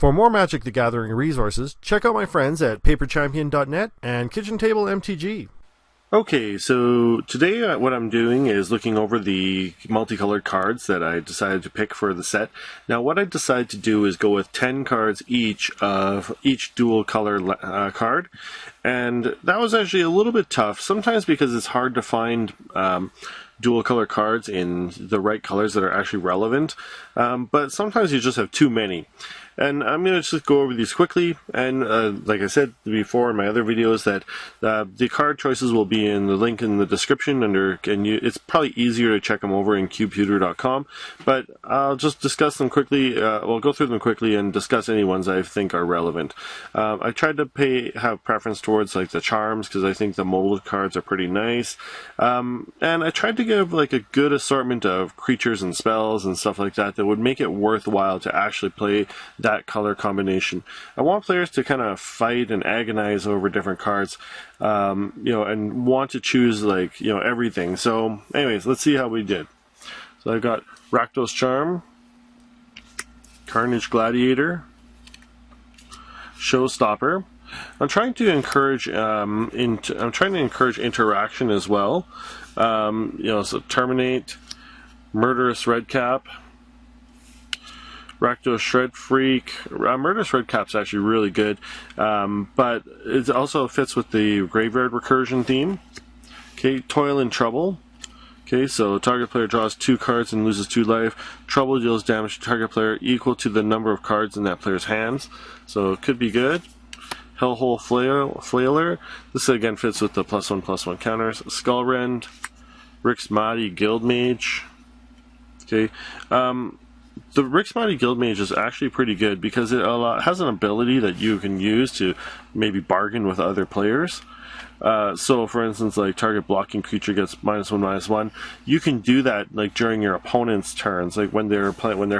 For more Magic the Gathering resources, check out my friends at paperchampion.net and Kitchen Table MTG. Okay, so today what I'm doing is looking over the multicolored cards that I decided to pick for the set. Now what I decided to do is go with 10 cards each of each dual color card, and that was actually a little bit tough, sometimes because it's hard to find dual color cards in the right colors that are actually relevant, but sometimes you just have too many. And I'm going to just go over these quickly, and like I said before in my other videos, that the card choices will be in the link in the description it's probably easier to check them over in cubetutor.com, but I'll just discuss them quickly. We'll go through them quickly and discuss any ones I think are relevant. I tried to have preference towards like the charms, because I think the molded cards are pretty nice, and I tried to give like a good assortment of creatures and spells and stuff like that would make it worthwhile to actually play that color combination. I want players to kind of fight and agonize over different cards, and want to choose everything. So anyways, let's see how we did. So I've got Rakdos Charm, Carnage Gladiator, Showstopper. I'm trying to encourage interaction as well. So Terminate, Murderous Redcap, Rakdos Shred Freak. Murderous Redcap's actually really good, but it also fits with the Graveyard Recursion theme. Okay, Toil and Trouble. Okay, so target player draws 2 cards and loses 2 life. Trouble deals damage to target player equal to the number of cards in that player's hands, so it could be good. Hellhole Flailer. This again fits with the +1/+1 counters. Skullrend, Rixmati Guildmage. Okay, the Rixmati Guildmage is actually pretty good because it has an ability that you can use to maybe bargain with other players. So, for instance, like target blocking creature gets -1/-1. You can do that like during your opponent's turns, like when they're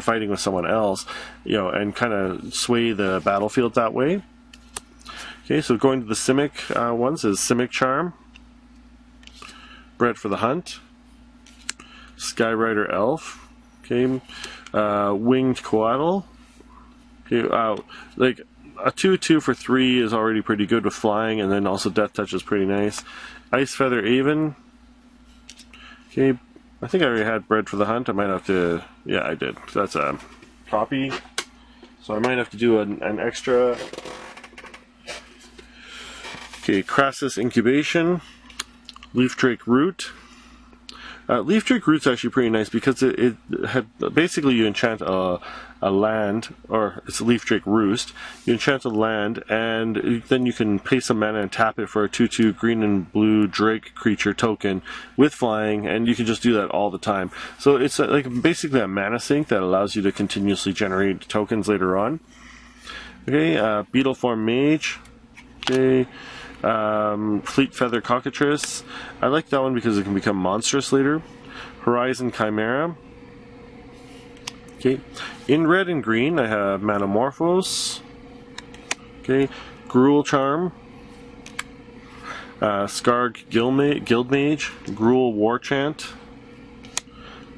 fighting with someone else, and kind of sway the battlefield that way. Okay, so going to the Simic ones is Simic Charm, Bred for the Hunt, Skyrider Elf. Okay. Winged Coatl. Okay, like a 2/2 for 3 is already pretty good with flying, and then also Death Touch is pretty nice. Ice Feather Aven. Okay, I think I already had Bred for the Hunt. I might have to. Yeah, I did. That's a copy, so I might have to do an extra. Okay, Crassus Incubation, Leaf Drake Root. Leaf Drake Root's actually pretty nice because it had basically you enchant a land, or it's a Leaf Drake Roost. You enchant a land, and then you can pay some mana and tap it for a 2/2 green and blue Drake creature token with flying, and you can just do that all the time. So it's basically a mana sink that allows you to continuously generate tokens later on. Okay, Beetleform Mage. Okay. Fleet Feather Cockatrice. I like that one because it can become monstrous later. Horizon Chimera. Okay. In red and green, I have Manamorphose. Okay. Gruul Charm. Skarg Guildmage. Gruul Warchant.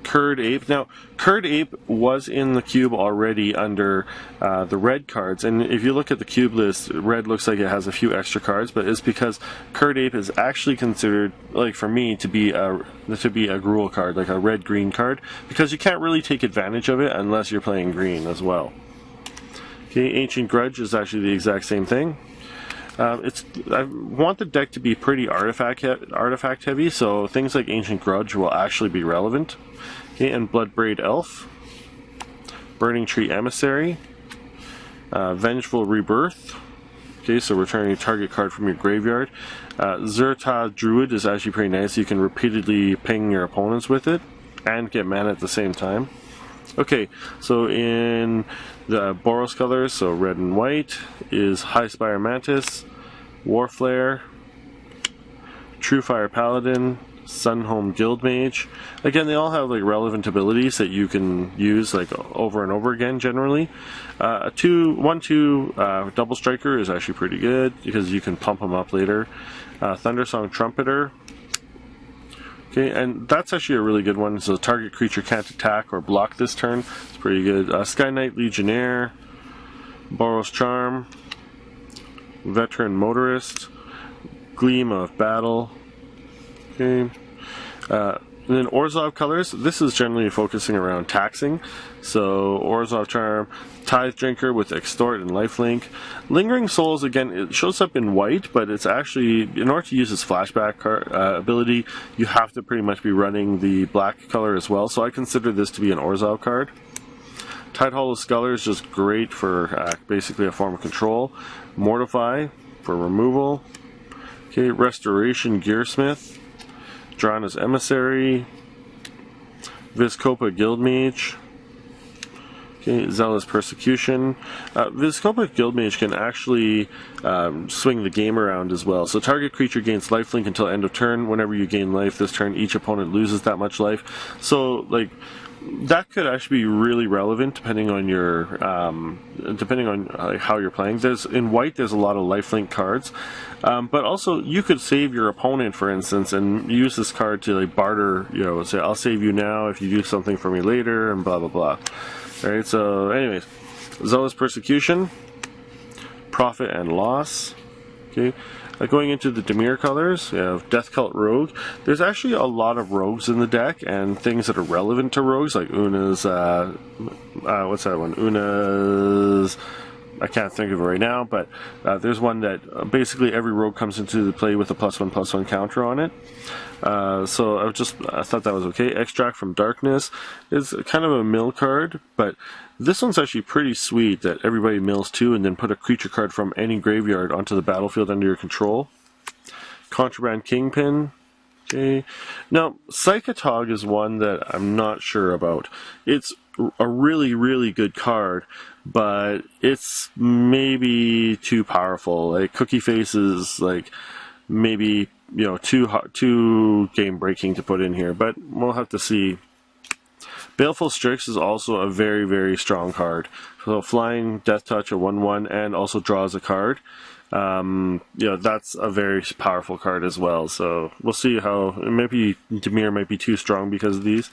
Curd Ape. Now, Curd Ape was in the cube already under the red cards, and if you look at the cube list, red looks like it has a few extra cards, but it's because Curd Ape is actually considered, like for me, to be a Gruul card, like a red-green card, because you can't really take advantage of it unless you're playing green as well. Okay, Ancient Grudge is actually the exact same thing. I want the deck to be pretty artifact heavy, so things like Ancient Grudge will actually be relevant. Okay, and Bloodbraid Elf, Burning Tree Emissary, Vengeful Rebirth. Okay, so returning a target card from your graveyard. Zerta Druid is actually pretty nice. You can repeatedly ping your opponents with it and get mana at the same time. Okay, so in the Boros colors, so red and white, is Highspire Mantis, Warflare, Truefire Paladin, Sunhome Guildmage. Again, they all have like relevant abilities that you can use like over and over again generally. A 1/2 Double Striker is actually pretty good because you can pump them up later. Thundersong Trumpeter. Okay, and that's actually a really good one. So target creature can't attack or block this turn. It's pretty good. Sky Knight Legionnaire, Boros Charm, Veteran Motorist, Gleam of Battle. Okay. And then Orzhov colors, this is generally focusing around taxing. So Orzhov Charm, Tithe Drinker with Extort and Lifelink. Lingering Souls, again, it shows up in white, but it's actually, in order to use its flashback ability, you have to pretty much be running the black color as well. So I consider this to be an Orzhov card. Tidehollow Sculler is just great for basically a form of control. Mortify for removal. Okay, Restoration Gearsmith. Drana's Emissary, Vizkopa Guildmage, okay, Zealous Persecution. Vizkopa Guildmage can actually swing the game around as well. So target creature gains lifelink until end of turn. Whenever you gain life this turn, each opponent loses that much life. So, like, that could actually be really relevant depending on your how you're playing. In white there's a lot of lifelink cards, but also you could save your opponent, for instance, and use this card to like barter. You know, say I'll save you now if you do something for me later, and blah blah blah. All right. So, anyways, Zealous Persecution, Profit and Loss. Okay. Going into the Dimir colors, you have Death Cult Rogue. There's actually a lot of rogues in the deck, and things that are relevant to rogues, like Una's, what's that one? Una's, I can't think of it right now, but there's one that basically every rogue comes into the play with a +1/+1 counter on it. So I thought that was okay. Extract from Darkness is kind of a mill card, but this one's actually pretty sweet that everybody mills to and then put a creature card from any graveyard onto the battlefield under your control. Contraband Kingpin. Okay. Now, Psychotog is one that I'm not sure about. It's a really, really good card, but it's maybe too powerful. Like, Cookie Face is like maybe, you know, too game breaking to put in here, but we'll have to see. Baleful Strix is also a very, very strong card. So flying, Death Touch, a 1/1, and also draws a card. You know, that's a very powerful card as well. So we'll see how, maybe Dimir might be too strong because of these.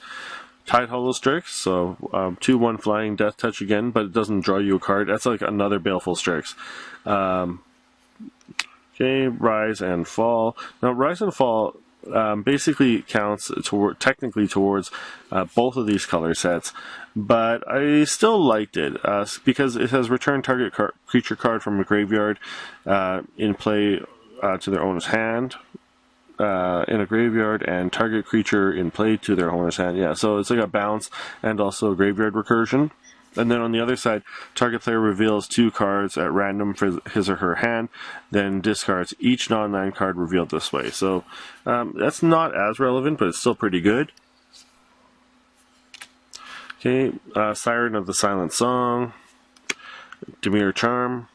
Tidehollow Strix, so 2/1 flying, Death Touch again, but it doesn't draw you a card. That's like another Baleful Strix. Okay, Rise and Fall. Now, Rise and Fall basically counts technically towards both of these color sets, but I still liked it because it has return target creature card from a graveyard in play to their owner's hand in a graveyard, and target creature in play to their owner's hand. Yeah, so it's like a bounce and also graveyard recursion. And then on the other side, target player reveals 2 cards at random for his or her hand, then discards each non-land card revealed this way. So that's not as relevant, but it's still pretty good. Okay, Siren of the Silent Song, Dimir Charm.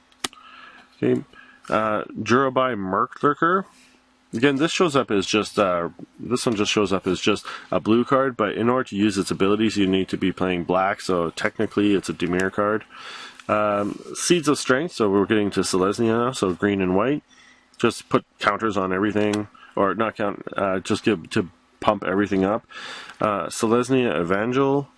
Okay, Jurabai Murklurker. Again, this shows up as just this one just shows up as just a blue card, but in order to use its abilities, you need to be playing black. So technically, it's a Dimir card. Seeds of Strength. So we're getting to Selesnya now. So green and white. Just put counters on everything, or not count. Just give to pump everything up. Selesnya Evangel.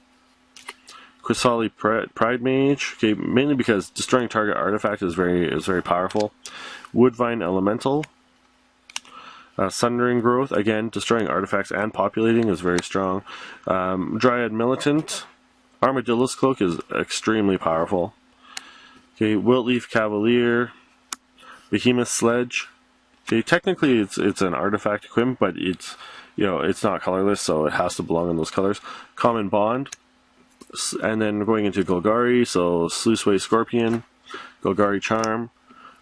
Quisali Pride Mage. Okay, mainly because destroying target artifact is very powerful. Woodvine Elemental. Sundering Growth, again, destroying artifacts and populating is very strong. Dryad Militant. Armadillo's Cloak is extremely powerful. Okay, Wiltleaf Cavalier. Behemoth Sledge. Okay, technically it's an artifact equipment, but it's not colorless, so it has to belong in those colors. Common Bond. And then going into Golgari, so Sluiceway Scorpion, Golgari Charm,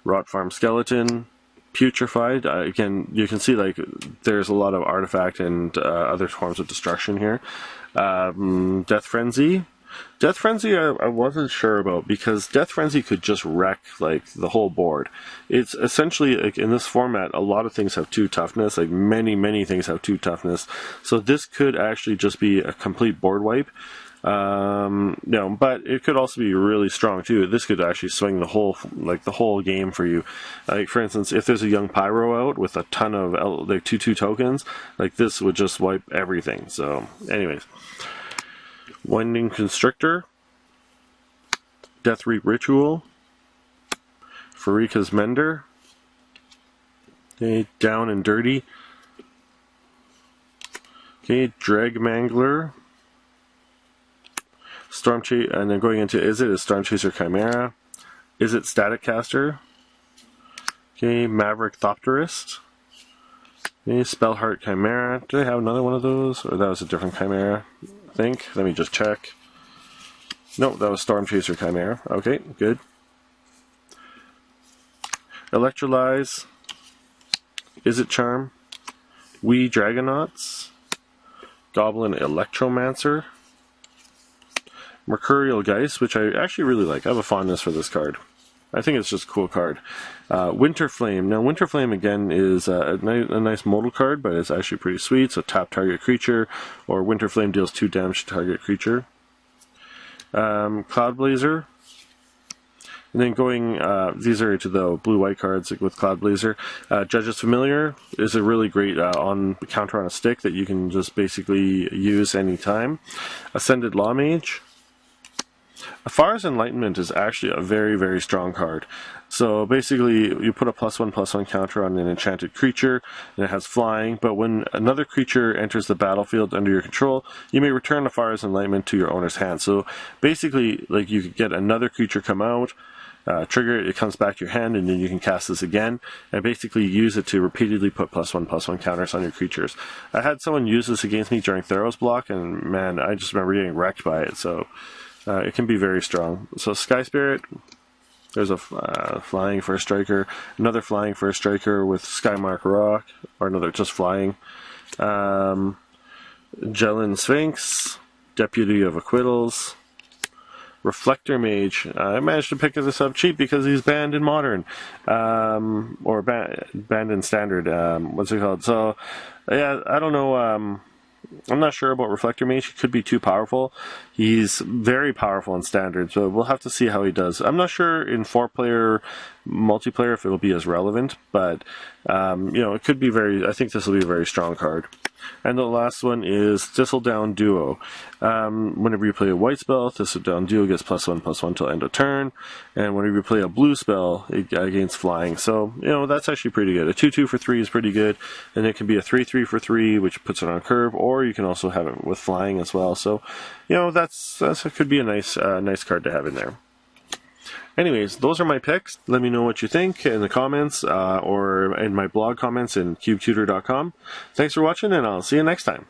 Rot Farm Skeleton, Putrefied. Again, you can see like there's a lot of artifact and other forms of destruction here. Death Frenzy. Death Frenzy I wasn't sure about, because Death Frenzy could just wreck like the whole board. It's essentially, like, in this format, a lot of things have 2 toughness, like many things have 2 toughness. So this could actually just be a complete board wipe. No, but it could also be really strong too. This could actually swing the whole game for you. Like, for instance, if there's a young Pyro out with a ton of like 2/2 tokens, like this would just wipe everything. So, anyways, Winding Constrictor, Death Reap Ritual, Farika's Mender. Okay, Down and Dirty. Okay, Dreg Mangler. Storm Chase, and then going into Is Storm Chaser Chimera. Is it Static Caster? Okay, Maverick Thopterist. Okay, Spellheart Chimera. Did I have another one of those? Or that was a different Chimera, I think. Let me just check. Nope, that was Storm Chaser Chimera. Okay, good. Electrolyze. Is it Charm? Wee Dragonauts. Goblin Electromancer. Mercurial Geist, which I actually really like. I have a fondness for this card. I think it's just a cool card. Winter Flame. Now, Winter Flame, again, is a nice modal card, but it's actually pretty sweet. So, tap target creature, or Winter Flame deals 2 damage to target creature. Cloud Blazer. And then going, these are to the blue-white cards with Cloud Blazer. Judge's Familiar is a really great on counter on a stick that you can just basically use anytime. Ascended Lawmage. Afar's Enlightenment is actually a very, very strong card. So basically, you put a +1/+1 counter on an enchanted creature, and it has flying, but when another creature enters the battlefield under your control, you may return Afar's Enlightenment to your owner's hand. So basically, like, you could get another creature come out, trigger it, it comes back to your hand, and then you can cast this again, and basically use it to repeatedly put +1/+1 counters on your creatures. I had someone use this against me during Theros block, and man, I just remember getting wrecked by it, so it can be very strong. So Sky Spirit, there's a flying for a striker, another flying for a striker with Skymark Rock, or another just flying. Jellin Sphinx, Deputy of Acquittals. Reflector Mage. I managed to pick this up cheap because he's banned in Modern, or banned in Standard. What's it called? So, yeah, I don't know. I'm not sure about Reflector Mage. He could be too powerful. He's very powerful in Standard, so we'll have to see how he does. I'm not sure in 4-player multiplayer if it'll be as relevant, but it could be I think this will be a very strong card. And the last one is Thistledown Duo. Whenever you play a white spell, Thistledown Duo gets +1/+1 till end of turn. And whenever you play a blue spell, it gains flying. So, that's actually pretty good. A 2/2 for 3 is pretty good. And it can be a 3/3 for 3, which puts it on curve. Or you can also have it with flying as well. So, that could be a nice card to have in there. Anyways, those are my picks. Let me know what you think in the comments or in my blog comments in cubetutor.com. Thanks for watching, and I'll see you next time.